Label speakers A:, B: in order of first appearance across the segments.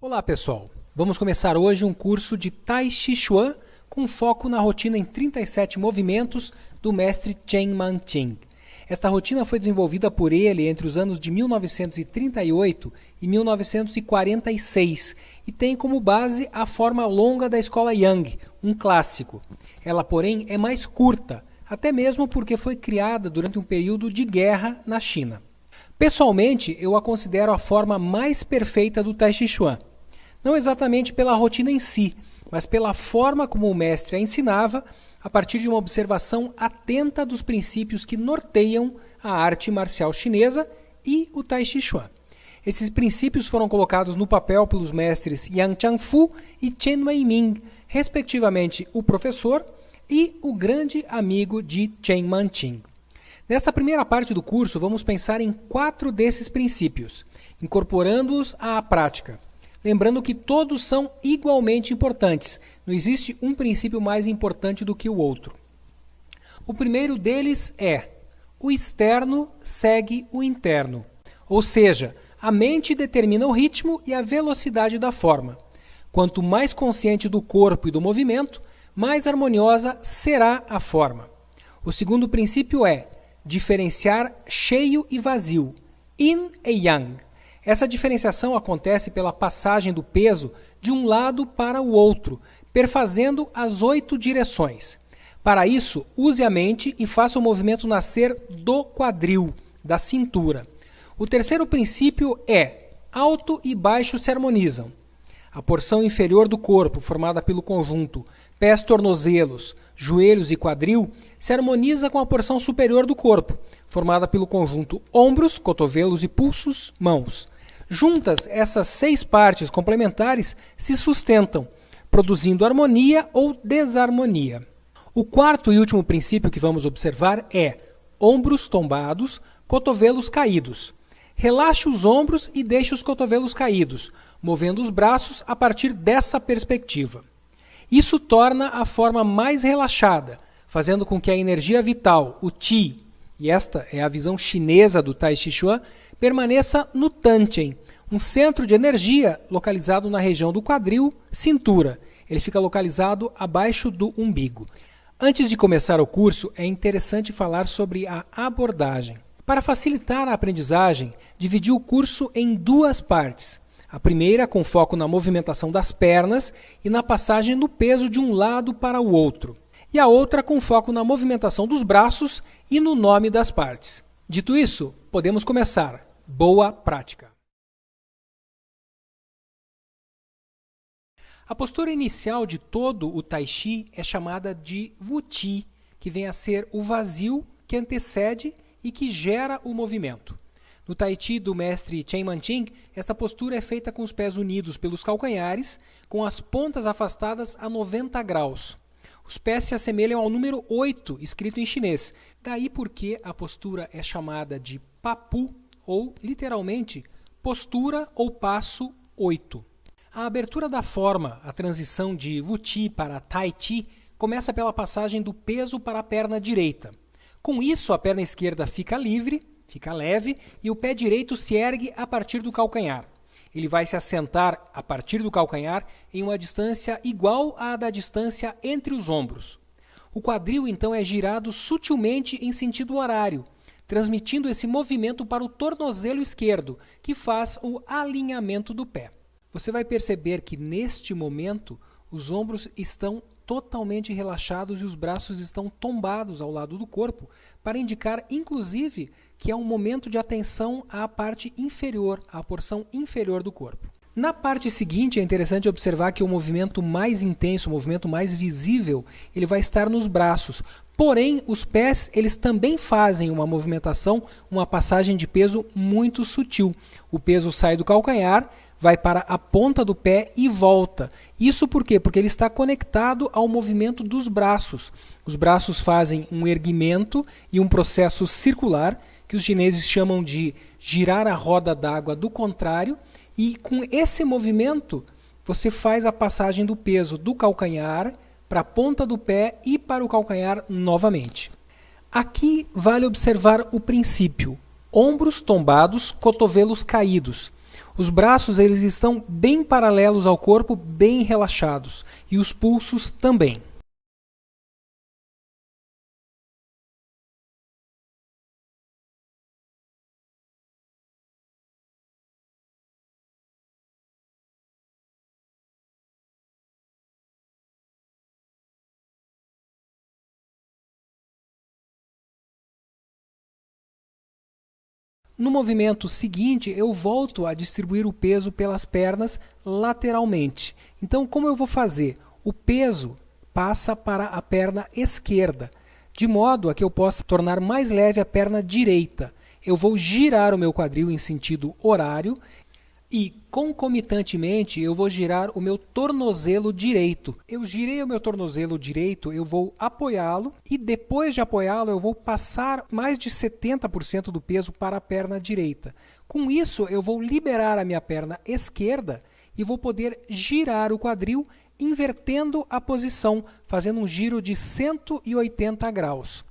A: Olá pessoal, vamos começar hoje um curso de Tai Chi Chuan com foco na rotina em 37 movimentos do mestre Chen Manqing. Esta rotina foi desenvolvida por ele entre os anos de 1938 e 1946 e tem como base a forma longa da escola Yang, um clássico. Ela, porém, é mais curta, até mesmo porque foi criada durante um período de guerra na China. Pessoalmente, eu a considero a forma mais perfeita do Tai Chi Chuan. Não exatamente pela rotina em si, mas pela forma como o mestre a ensinava, a partir de uma observação atenta dos princípios que norteiam a arte marcial chinesa e o Tai Chi Chuan. Esses princípios foram colocados no papel pelos mestres Yang Changfu e Chen Weiming, respectivamente o professor e o grande amigo de Chen Manqing. Nesta primeira parte do curso, vamos pensar em 4 desses princípios, incorporando-os à prática. Lembrando que todos são igualmente importantes, não existe um princípio mais importante do que o outro. O primeiro deles é: o externo segue o interno, ou seja, a mente determina o ritmo e a velocidade da forma. Quanto mais consciente do corpo e do movimento, mais harmoniosa será a forma. O segundo princípio é diferenciar cheio e vazio, yin e yang. Essa diferenciação acontece pela passagem do peso de um lado para o outro, perfazendo as 8 direções. Para isso, use a mente e faça o movimento nascer do quadril, da cintura. O terceiro princípio é: alto e baixo se harmonizam. A porção inferior do corpo, formada pelo conjunto pés, tornozelos, joelhos e quadril, se harmoniza com a porção superior do corpo, formada pelo conjunto ombros, cotovelos e pulsos, mãos. Juntas, essas 6 partes complementares se sustentam, produzindo harmonia ou desarmonia. O quarto e último princípio que vamos observar é ombros tombados, cotovelos caídos. Relaxe os ombros e deixe os cotovelos caídos, movendo os braços a partir dessa perspectiva. Isso torna a forma mais relaxada, fazendo com que a energia vital, o Qi, e esta é a visão chinesa do Tai Chi Chuan, permaneça no Tanchen, um centro de energia localizado na região do quadril, cintura. Ele fica localizado abaixo do umbigo. Antes de começar o curso, é interessante falar sobre a abordagem. Para facilitar a aprendizagem, dividi o curso em 2 partes. A primeira com foco na movimentação das pernas e na passagem do peso de um lado para o outro. E a outra com foco na movimentação dos braços e no nome das partes. Dito isso, podemos começar. Boa prática! A postura inicial de todo o Tai Chi é chamada de Wu Qi, que vem a ser o vazio que antecede e que gera o movimento. No Tai Chi do mestre Chen Manqing, esta postura é feita com os pés unidos pelos calcanhares, com as pontas afastadas a 90 graus. Os pés se assemelham ao número 8, escrito em chinês. Daí porque a postura é chamada de Papu, ou, literalmente, postura ou passo 8. A abertura da forma, a transição de Wu Qi para Tai Chi, começa pela passagem do peso para a perna direita. Com isso, a perna esquerda fica livre, fica leve, e o pé direito se ergue a partir do calcanhar. Ele vai se assentar a partir do calcanhar em uma distância igual à da distância entre os ombros. O quadril, então, é girado sutilmente em sentido horário, transmitindo esse movimento para o tornozelo esquerdo, que faz o alinhamento do pé. Você vai perceber que, neste momento, os ombros estão totalmente relaxados e os braços estão tombados ao lado do corpo, para indicar, inclusive, que é um momento de atenção à parte inferior, à porção inferior do corpo. Na parte seguinte, é interessante observar que o movimento mais intenso, o movimento mais visível, ele vai estar nos braços. Porém, os pés, eles também fazem uma movimentação, uma passagem de peso muito sutil. O peso sai do calcanhar, vai para a ponta do pé e volta. Isso por quê? Porque ele está conectado ao movimento dos braços. Os braços fazem um erguimento e um processo circular, que os chineses chamam de girar a roda d'água do contrário, e com esse movimento você faz a passagem do peso do calcanhar para a ponta do pé e para o calcanhar novamente. Aqui vale observar o princípio: ombros tombados, cotovelos caídos. Os braços eles estão bem paralelos ao corpo, bem relaxados, e os pulsos também. No movimento seguinte, eu volto a distribuir o peso pelas pernas lateralmente. Então, como eu vou fazer? O peso passa para a perna esquerda, de modo a que eu possa tornar mais leve a perna direita. Eu vou girar o meu quadril em sentido horário e, concomitantemente, eu vou girar o meu tornozelo direito. Eu girei o meu tornozelo direito, eu vou apoiá-lo e depois de apoiá-lo eu vou passar mais de 70% do peso para a perna direita. Com isso, eu vou liberar a minha perna esquerda e vou poder girar o quadril invertendo a posição, fazendo um giro de 180 graus.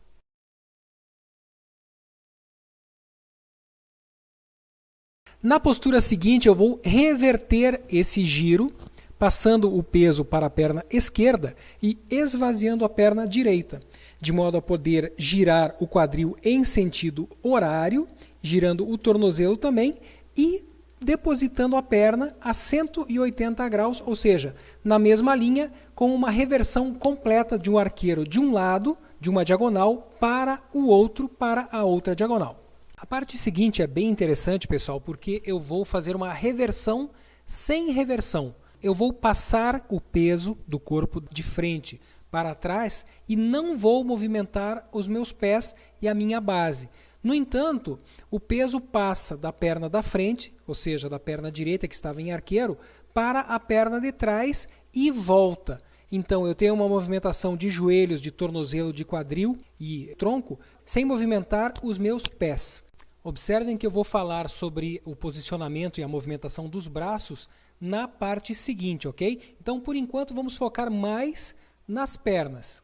A: Na postura seguinte, eu vou reverter esse giro, passando o peso para a perna esquerda e esvaziando a perna direita, de modo a poder girar o quadril em sentido horário, girando o tornozelo também e depositando a perna a 180 graus, ou seja, na mesma linha, com uma reversão completa de um arqueiro de um lado, de uma diagonal, para o outro, para a outra diagonal. A parte seguinte é bem interessante, pessoal, porque eu vou fazer uma reversão sem reversão. Eu vou passar o peso do corpo de frente para trás e não vou movimentar os meus pés e a minha base. No entanto, o peso passa da perna da frente, ou seja, da perna direita que estava em arqueiro, para a perna de trás e volta. Então, eu tenho uma movimentação de joelhos, de tornozelo, de quadril e tronco, sem movimentar os meus pés. Observem que eu vou falar sobre o posicionamento e a movimentação dos braços na parte seguinte, ok? Então, por enquanto, vamos focar mais nas pernas.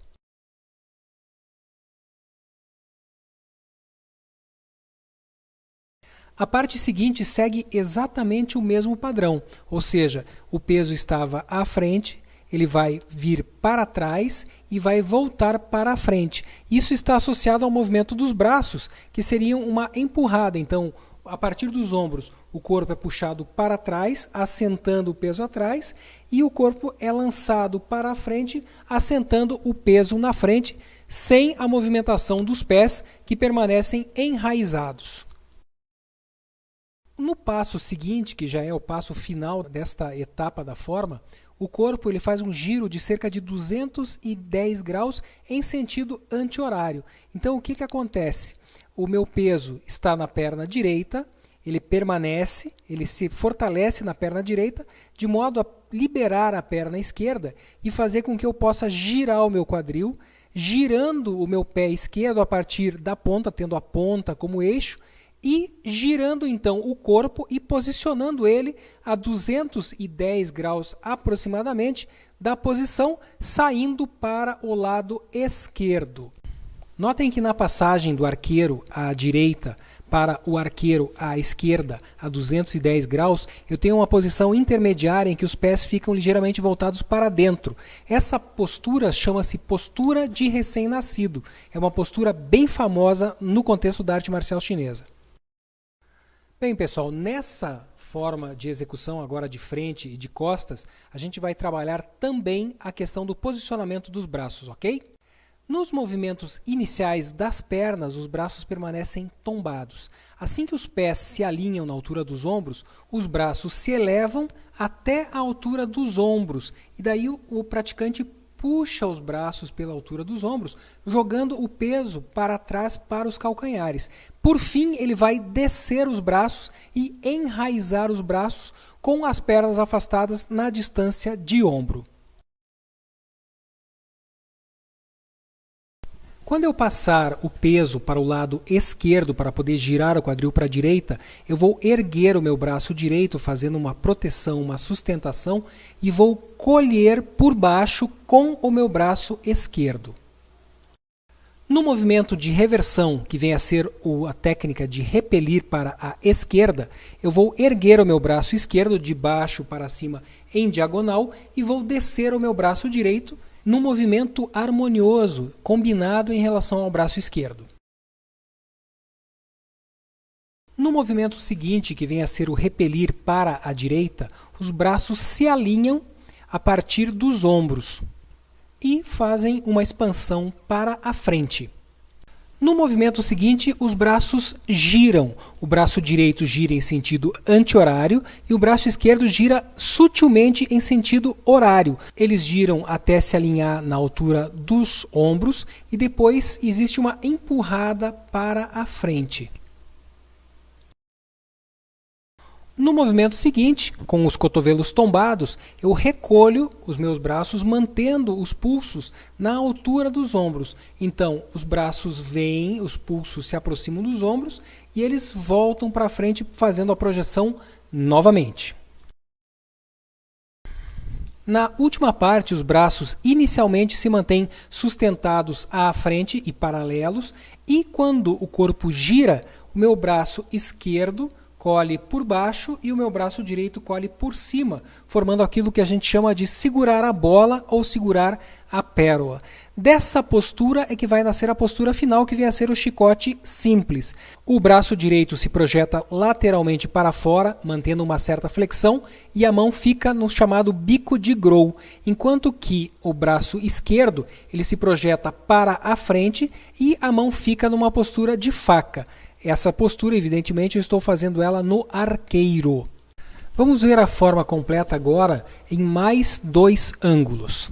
A: A parte seguinte segue exatamente o mesmo padrão, ou seja, o peso estava à frente, ele vai vir para trás e vai voltar para a frente. Isso está associado ao movimento dos braços, que seriam uma empurrada. Então, a partir dos ombros, o corpo é puxado para trás, assentando o peso atrás, e o corpo é lançado para a frente, assentando o peso na frente, sem a movimentação dos pés, que permanecem enraizados. No passo seguinte, que já é o passo final desta etapa da forma, o corpo ele faz um giro de cerca de 210 graus em sentido anti-horário. Então, o que acontece? O meu peso está na perna direita, ele permanece, ele se fortalece na perna direita, de modo a liberar a perna esquerda e fazer com que eu possa girar o meu quadril, girando o meu pé esquerdo a partir da ponta, tendo a ponta como eixo, e girando então o corpo e posicionando ele a 210 graus aproximadamente da posição, saindo para o lado esquerdo. Notem que na passagem do arqueiro à direita para o arqueiro à esquerda a 210 graus, eu tenho uma posição intermediária em que os pés ficam ligeiramente voltados para dentro. Essa postura chama-se postura de recém-nascido. É uma postura bem famosa no contexto da arte marcial chinesa. Bem, pessoal, nessa forma de execução agora de frente e de costas, a gente vai trabalhar também a questão do posicionamento dos braços, ok? Nos movimentos iniciais das pernas, os braços permanecem tombados. Assim que os pés se alinham na altura dos ombros, os braços se elevam até a altura dos ombros. E daí o praticante puxa os braços pela altura dos ombros, jogando o peso para trás para os calcanhares. Por fim, ele vai descer os braços e enraizar os braços com as pernas afastadas na distância de ombro. Quando eu passar o peso para o lado esquerdo para poder girar o quadril para a direita, eu vou erguer o meu braço direito fazendo uma proteção, uma sustentação e vou colher por baixo com o meu braço esquerdo. No movimento de reversão, que vem a ser a técnica de repelir para a esquerda, eu vou erguer o meu braço esquerdo de baixo para cima em diagonal e vou descer o meu braço direito num movimento harmonioso, combinado em relação ao braço esquerdo. No movimento seguinte, que vem a ser o repelir para a direita, os braços se alinham a partir dos ombros e fazem uma expansão para a frente. No movimento seguinte, os braços giram. O braço direito gira em sentido anti-horário e o braço esquerdo gira sutilmente em sentido horário. Eles giram até se alinhar na altura dos ombros e depois existe uma empurrada para a frente. No movimento seguinte, com os cotovelos tombados, eu recolho os meus braços mantendo os pulsos na altura dos ombros. Então, os braços vêm, os pulsos se aproximam dos ombros e eles voltam para frente fazendo a projeção novamente. Na última parte, os braços inicialmente se mantêm sustentados à frente e paralelos e quando o corpo gira, o meu braço esquerdo colhe por baixo e o meu braço direito colhe por cima, formando aquilo que a gente chama de segurar a bola ou segurar a pérola. Dessa postura é que vai nascer a postura final, que vem a ser o chicote simples. O braço direito se projeta lateralmente para fora, mantendo uma certa flexão, e a mão fica no chamado bico de grow, enquanto que o braço esquerdo ele se projeta para a frente e a mão fica numa postura de faca. Essa postura, evidentemente, eu estou fazendo ela no arqueiro. Vamos ver a forma completa agora em mais 2 ângulos.